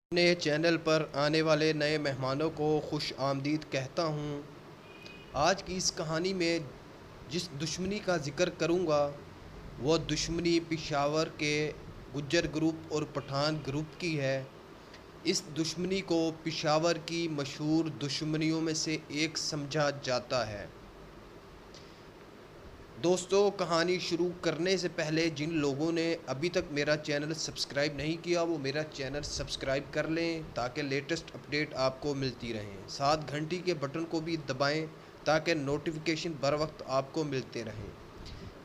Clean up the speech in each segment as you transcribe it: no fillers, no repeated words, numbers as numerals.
अपने चैनल पर आने वाले नए मेहमानों को खुश आमदीद कहता हूँ। आज की इस कहानी में जिस दुश्मनी का ज़िक्र करूँगा वो दुश्मनी पेशावर के गुज्जर ग्रुप और पठान ग्रुप की है। इस दुश्मनी को पेशावर की मशहूर दुश्मनियों में से एक समझा जाता है। दोस्तों, कहानी शुरू करने से पहले जिन लोगों ने अभी तक मेरा चैनल सब्सक्राइब नहीं किया वो मेरा चैनल सब्सक्राइब कर लें ताकि लेटेस्ट अपडेट आपको मिलती रहें। साथ घंटी के बटन को भी दबाएं ताकि नोटिफिकेशन बर वक्त आपको मिलते रहें।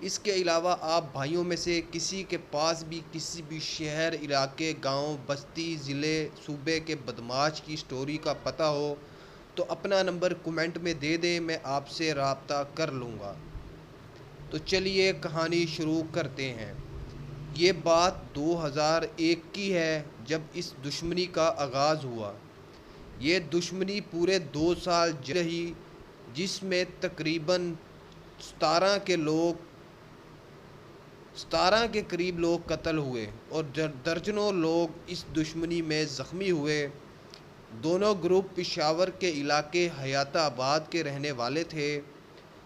इसके अलावा आप भाइयों में से किसी के पास भी किसी भी शहर, इलाके, गांव, बस्ती, ज़िले, सूबे के बदमाश की स्टोरी का पता हो तो अपना नंबर कमेंट में दे दें, मैं आपसे रब्ता कर लूँगा। तो चलिए कहानी शुरू करते हैं। ये बात 2001 की है जब इस दुश्मनी का आगाज़ हुआ। ये दुश्मनी पूरे 2 साल रही जिसमें तकरीबन 17 के लोग 17 के करीब लोग कत्ल हुए और दर्जनों लोग इस दुश्मनी में ज़ख्मी हुए। दोनों ग्रुप पेशावर के इलाके हयाताबाद के रहने वाले थे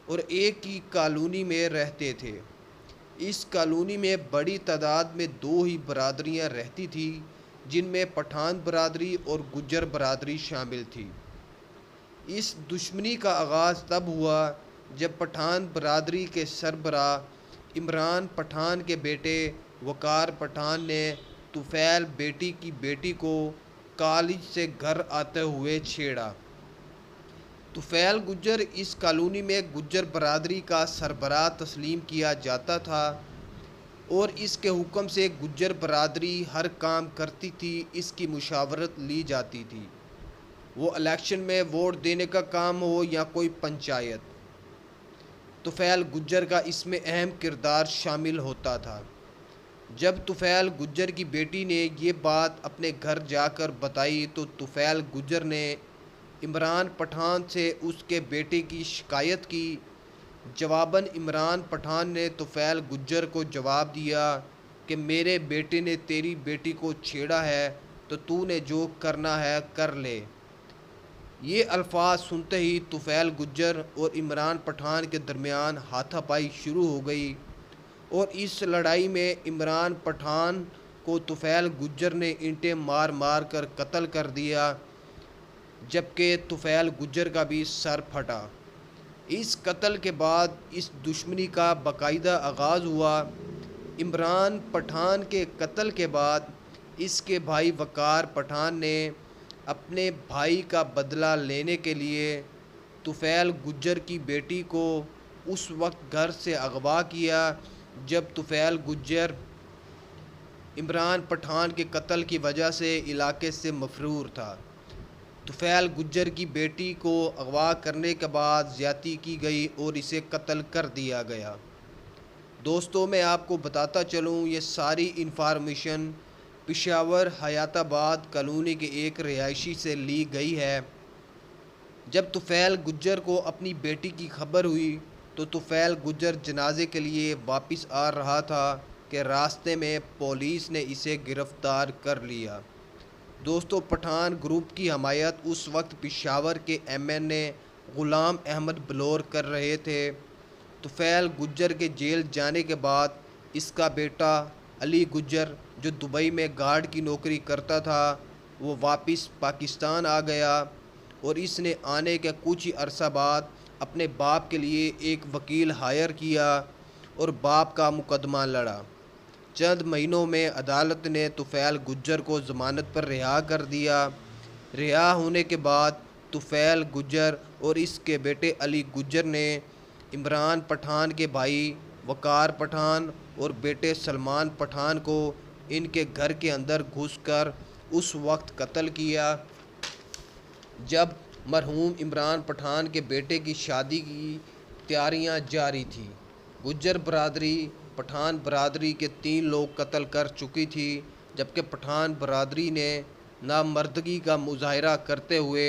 और एक ही कॉलोनी में रहते थे। इस कॉलोनी में बड़ी तादाद में दो ही बरादरियां रहती थी जिनमें पठान बरादरी और गुज्जर बरादरी शामिल थी। इस दुश्मनी का आगाज़ तब हुआ जब पठान बरादरी के सरबराह इमरान पठान के बेटे वकार पठान ने तुफैल बेटी की बेटी को कॉलेज से घर आते हुए छेड़ा। तुफैल गुज्जर इस कॉलोनी में गुज्जर बरादरी का सरबराह तस्लीम किया जाता था और इसके हुक्म से गुज्जर बरादरी हर काम करती थी, इसकी मुशावरत ली जाती थी। वो इलेक्शन में वोट देने का काम हो या कोई पंचायत, तुफैल गुज्जर का इसमें अहम किरदार शामिल होता था। जब तुफैल गुज्जर की बेटी ने ये बात अपने घर जाकर बताई तो तुफैल गुज्जर ने इमरान पठान से उसके बेटे की शिकायत की। जवाबन इमरान पठान ने तुफैल गुज्जर को जवाब दिया कि मेरे बेटे ने तेरी बेटी को छेड़ा है तो तूने जो करना है कर ले। ये अल्फाज सुनते ही तुफैल गुज्जर और इमरान पठान के दरमियान हाथापाई शुरू हो गई और इस लड़ाई में इमरान पठान को तुफैल गुज्जर ने ईंटें मार मार कर कत्ल कर दिया, जबकि तुफैल गुज्जर का भी सर फटा। इस कत्ल के बाद इस दुश्मनी का बाकायदा आगाज़ हुआ। इमरान पठान के कत्ल के बाद इसके भाई वकार पठान ने अपने भाई का बदला लेने के लिए तुफैल गुज्जर की बेटी को उस वक्त घर से अगवा किया जब तुफैल गुज्जर इमरान पठान के कत्ल की वजह से इलाके से मफरूर था। तुफैल गुज्जर की बेटी को अगवा करने के बाद ज़्यादती की गई और इसे कत्ल कर दिया गया। दोस्तों, मैं आपको बताता चलूँ, ये सारी इन्फॉर्मेशन पेशावर हयाताबाद कॉलोनी के एक रिहायशी से ली गई है। जब तुफैल गुज्जर को अपनी बेटी की खबर हुई तो तुफैल गुज्जर जनाजे के लिए वापस आ रहा था कि रास्ते में पुलिस ने इसे गिरफ़्तार कर लिया। दोस्तों, पठान ग्रुप की हमायत उस वक्त पेशावर के एमएनए ग़ुलाम अहमद बलौर कर रहे थे। तुफैल गुज्जर के जेल जाने के बाद इसका बेटा अली गुज्जर, जो दुबई में गार्ड की नौकरी करता था, वो वापस पाकिस्तान आ गया और इसने आने के कुछ ही अरसा बाद अपने बाप के लिए एक वकील हायर किया और बाप का मुकदमा लड़ा। चंद महीनों में अदालत ने तुफैल गुज्जर को ज़मानत पर रिहा कर दिया। रिहा होने के बाद तुफैल गुज्जर और इसके बेटे अली गुज्जर ने इमरान पठान के भाई वकार पठान और बेटे सलमान पठान को इनके घर के अंदर घुसकर उस वक्त कत्ल किया जब मरहूम इमरान पठान के बेटे की शादी की तैयारियां जारी थी। गुज्जर बरादरी पठान बरादरी के 3 लोग कत्ल कर चुकी थी, जबकि पठान बरादरी ने नामर्दगी का मुजाहरा करते हुए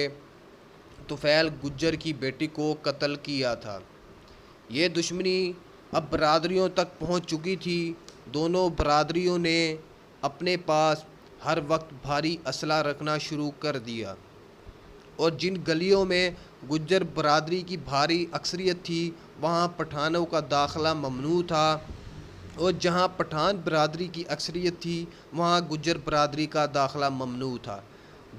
तुफैल गुज्जर की बेटी को कत्ल किया था। ये दुश्मनी अब बरादरियों तक पहुंच चुकी थी। दोनों बरादरियों ने अपने पास ہر وقت بھاری اسلحہ رکھنا شروع کر دیا، اور جن گلیوں میں گجر برادری کی بھاری اکثریت تھی وہاں پٹھانوں کا داخلہ ممنوع تھا، اور جہاں پٹھان برادری کی اکثریت تھی وہاں گجر برادری کا داخلہ ممنوع تھا۔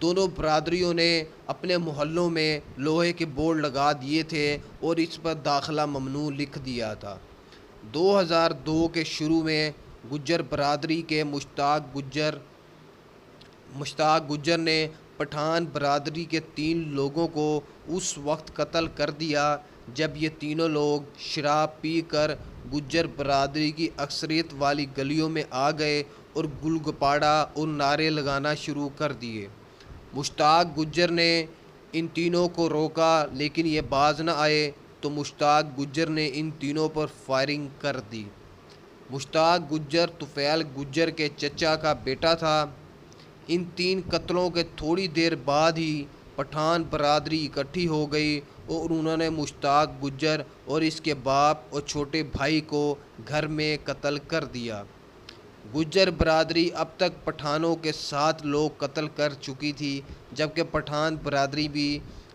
دونوں برادریوں نے اپنے محلوں میں لوہے کے بورڈ لگا دیے تھے اور اس پر داخلہ ممنوع لکھ دیا تھا۔ 2002 کے شروع میں گجر برادری کے مشتاق گجر نے پٹھان برادری کے 3 لوگوں کو اس وقت قتل کر دیا جب یہ تینوں لوگ شراب پی کر گجر برادری کی اکثریت والی گلیوں میں آ گئے اور گل گپاڑا اور نعرے لگانا شروع کر دیے۔ مشتاق گجر نے ان تینوں کو روکا لیکن یہ باز نہ آئے تو مشتاق گجر نے ان تینوں پر فائرنگ کر دی۔ مشتاق گجر طفیل گجر کے چچا کا بیٹا تھا۔ ان 3 قتلوں کے تھوڑی دیر بعد ہی پٹھان برادری اکٹھی ہو گئی اور انہوں نے مشتاق گجر اور اس کے باپ اور چھوٹے بھائی کو گھر میں قتل کر دیا۔ گجر برادری اب تک پٹھانوں کے 7 لوگ قتل کر چکی تھی، جبکہ پٹھان برادری بھی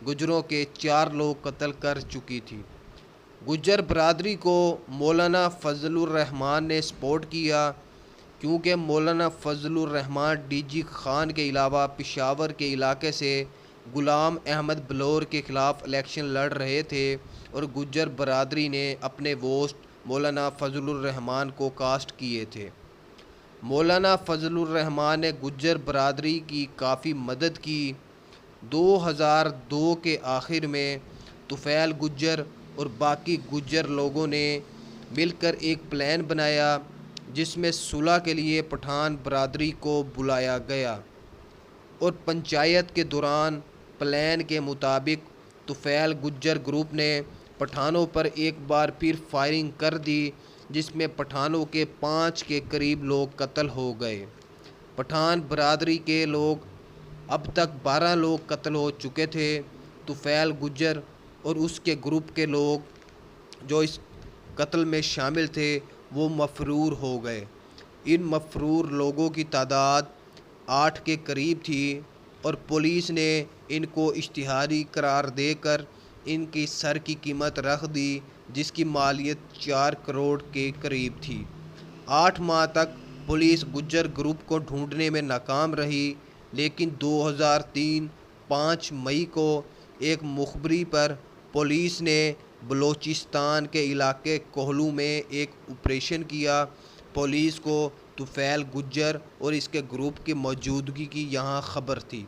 گجروں کے 4 لوگ قتل کر چکی تھی۔ گجر برادری کو مولانا فضل الرحمان نے سپورٹ کیا، کیونکہ مولانا فضل الرحمان ڈی جی خان کے علاوہ پشاور کے علاقے سے غلام احمد بلور کے خلاف الیکشن لڑ رہے تھے، اور گجر برادری نے اپنے ووٹ مولانا فضل الرحمان کو کاسٹ کیے تھے۔ مولانا فضل الرحمان نے گجر برادری کی کافی مدد کی۔ 2002 کے آخر میں طفیل گجر اور باقی گجر لوگوں نے مل کر ایک پلان بنایا جس میں صلح کے لیے پٹھان برادری کو بلایا گیا، اور پنچایت کے دوران پلان کے مطابق طفیل گجر گروپ نے پٹھانوں پر ایک بار پھر فائرنگ کر دی جس میں پٹھانوں کے 5 کے قریب لوگ قتل ہو گئے۔ پٹھان برادری کے لوگ اب تک 12 لوگ قتل ہو چکے تھے۔ طفیل گجر اور اس کے گروپ کے لوگ جو اس قتل میں شامل تھے وہ مفرور ہو گئے۔ ان مفرور لوگوں کی تعداد 8 کے قریب تھی، اور پولیس نے ان کو اشتہاری قرار دے کر ان کی سر کی قیمت رکھ دی جس کی مالیت 4 کروڑ کے قریب تھی۔ 8 ماہ تک پولیس گجر گروپ کو ڈھونڈنے میں ناکام رہی، لیکن 2003 5 مئی کو ایک مخبری پر پولیس نے بلوچستان کے علاقے کوہلو میں ایک آپریشن کیا۔ پولیس کو طفیل گجر اور اس کے گروپ کی موجودگی کی یہاں خبر تھی۔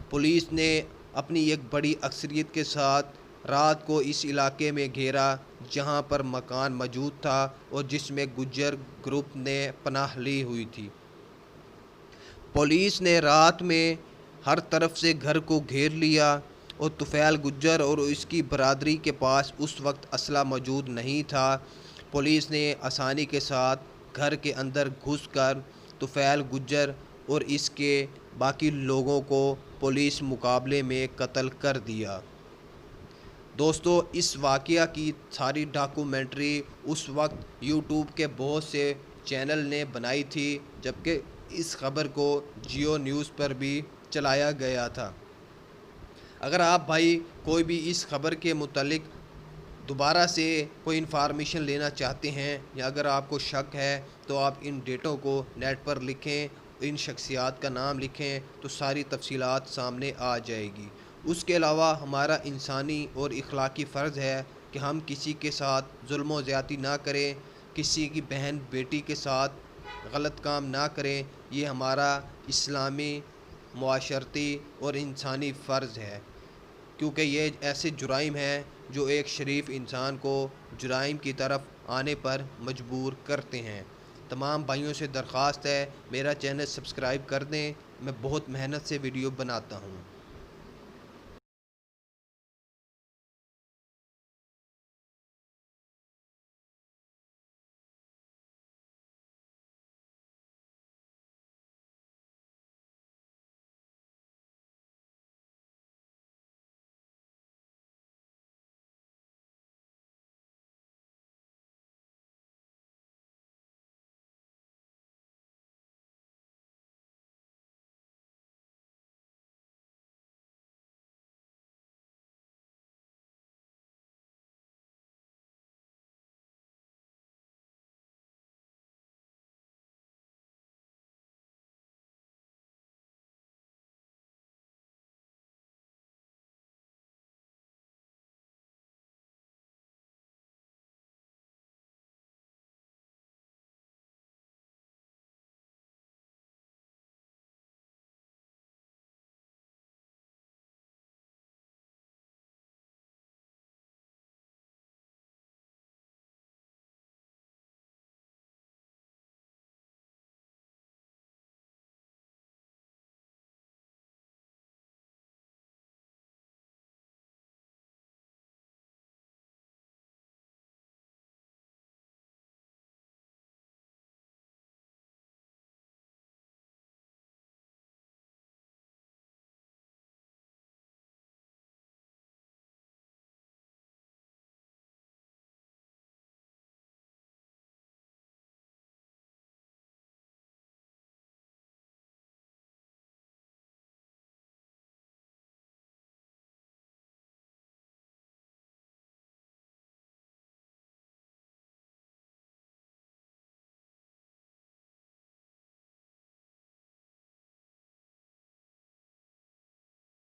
پولیس نے اپنی ایک بڑی اکثریت کے ساتھ رات کو اس علاقے میں گھیرا جہاں پر مکان موجود تھا اور جس میں گجر گروپ نے پناہ لی ہوئی تھی۔ پولیس نے رات میں ہر طرف سے گھر کو گھیر لیا، اور طفیل گجر اور اس کی برادری کے پاس اس وقت اسلحہ موجود نہیں تھا۔ پولیس نے آسانی کے ساتھ گھر کے اندر گھس کر طفیل گجر اور اس کے باقی لوگوں کو پولیس مقابلے میں قتل کر دیا۔ دوستو، اس واقعہ کی ساری ڈاکومنٹری اس وقت یوٹیوب کے بہت سے چینل نے بنائی تھی، جبکہ اس خبر کو جیو نیوز پر بھی چلایا گیا تھا۔ اگر آپ بھائی کوئی بھی اس خبر کے متعلق دوبارہ سے کوئی انفارمیشن لینا چاہتے ہیں، یا اگر آپ کو شک ہے تو آپ ان ڈیٹوں کو نیٹ پر لکھیں، ان شخصیات کا نام لکھیں تو ساری تفصیلات سامنے آ جائے گی۔ اس کے علاوہ ہمارا انسانی اور اخلاقی فرض ہے کہ ہم کسی کے ساتھ ظلم و زیادتی نہ کریں، کسی کی بہن بیٹی کے ساتھ غلط کام نہ کریں۔ یہ ہمارا اسلامی، معاشرتی اور انسانی فرض ہے، کیونکہ یہ ایسے جرائم ہیں جو ایک شریف انسان کو جرائم کی طرف آنے پر مجبور کرتے ہیں۔ تمام بھائیوں سے درخواست ہے میرا چینل سبسکرائب کر دیں، میں بہت محنت سے ویڈیو بناتا ہوں۔